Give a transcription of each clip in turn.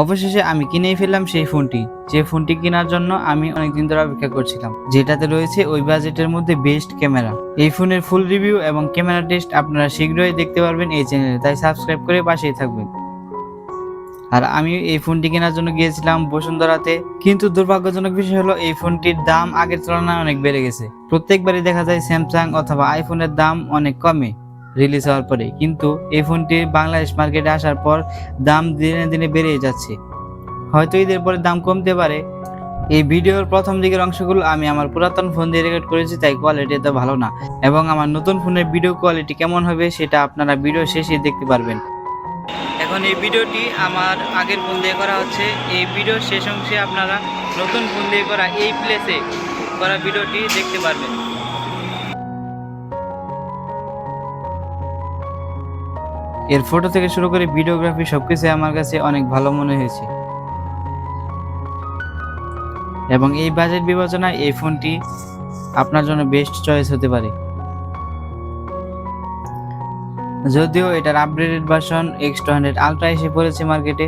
অবশেষে আমি কিনেই ফেললাম সেই ফোনটি, যে ফোনটি কেনার জন্য আমি অনেকদিন ধরে অপেক্ষা করছিলাম, যেটাতে রয়েছে ওই বাজেটের মধ্যে বেস্ট ক্যামেরা। এই ফোনের ফুল রিভিউ এবং ক্যামেরা টেস্ট আপনারা শীঘ্রই দেখতে পারবেন এই চ্যানেলে, তাই সাবস্ক্রাইব করে পাশেই থাকবেন। আর আমি এই ফোনটি কেনার জন্য গিয়েছিলাম বসুন্ধরাতে, কিন্তু দুর্ভাগ্যজনক বিষয় হলো এই ফোনটির দাম আগের তুলনায় অনেক বেড়ে গেছে। প্রত্যেকবারই দেখা যায় স্যামসাং অথবা আইফোনের দাম অনেক কমে রিলিজ হওয়ার পরে, কিন্তু এই ফোনটি বাংলাদেশ মার্কেটে আসার পর দাম দিনে দিনে বেড়েই যাচ্ছে। হয়তো ঈদের পরে দাম কমতে পারে। এই ভিডিওর প্রথম দিকের অংশগুলো আমি আমার পুরাতন ফোন দিয়ে রেকর্ড করেছি, তাই কোয়ালিটি এত ভালো না, এবং আমার নতুন ফোনের ভিডিও কোয়ালিটি কেমন হবে সেটা আপনারা ভিডিও শেষে দেখতে পারবেন। এখন এই ভিডিওটি আমার আগের ফোন দিয়ে করা হচ্ছে। এই ভিডিওর শেষ অংশে আপনারা নতুন ফোন দিয়ে করা এই প্লেসে করা ভিডিওটি দেখতে পারবেন। এর ফটো থেকে শুরু করে ভিডিওগ্রাফি সবকিছু আমার কাছে অনেক ভালো মনে হয়েছে, এবং এই বাজেট বিবেচনায় এই ফোনটি আপনার জন্য বেস্ট চয়েস হতে পারে। যদিও এটার আপগ্রেডেড ভার্সন X200 আলট্রা এসে পড়েছে মার্কেটে,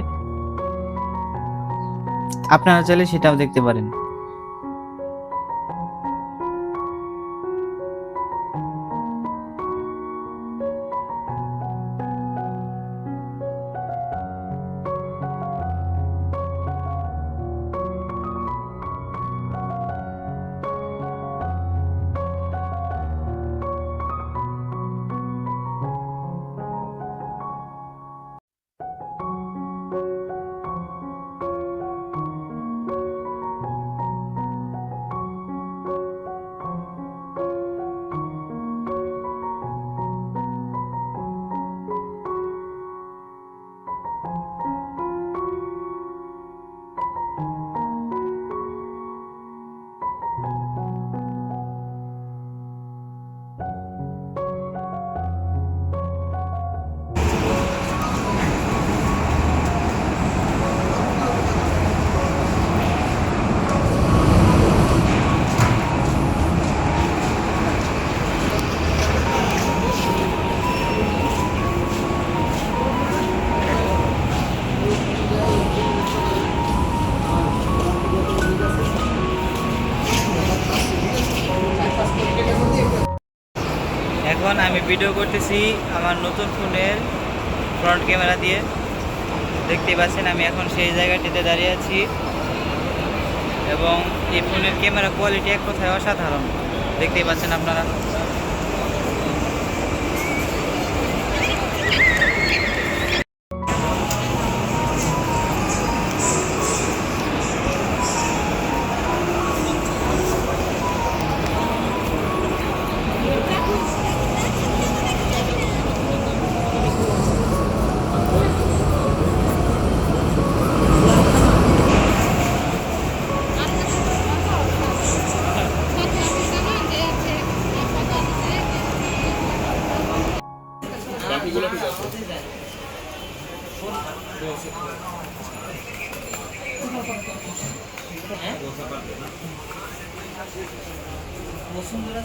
আপনারা চাইলে সেটাও দেখতে পারেন। এখন আমি ভিডিও করতেছি আমার নতুন ফোনের ফ্রন্ট ক্যামেরা দিয়ে। দেখতে পাচ্ছেন আমি এখন সেই জায়গাটিতে দাঁড়িয়ে আছি, এবং এই ফোনের ক্যামেরা কোয়ালিটি এক কথায় অসাধারণ, দেখতেই পাচ্ছেন আপনারা। বসুন্ধরা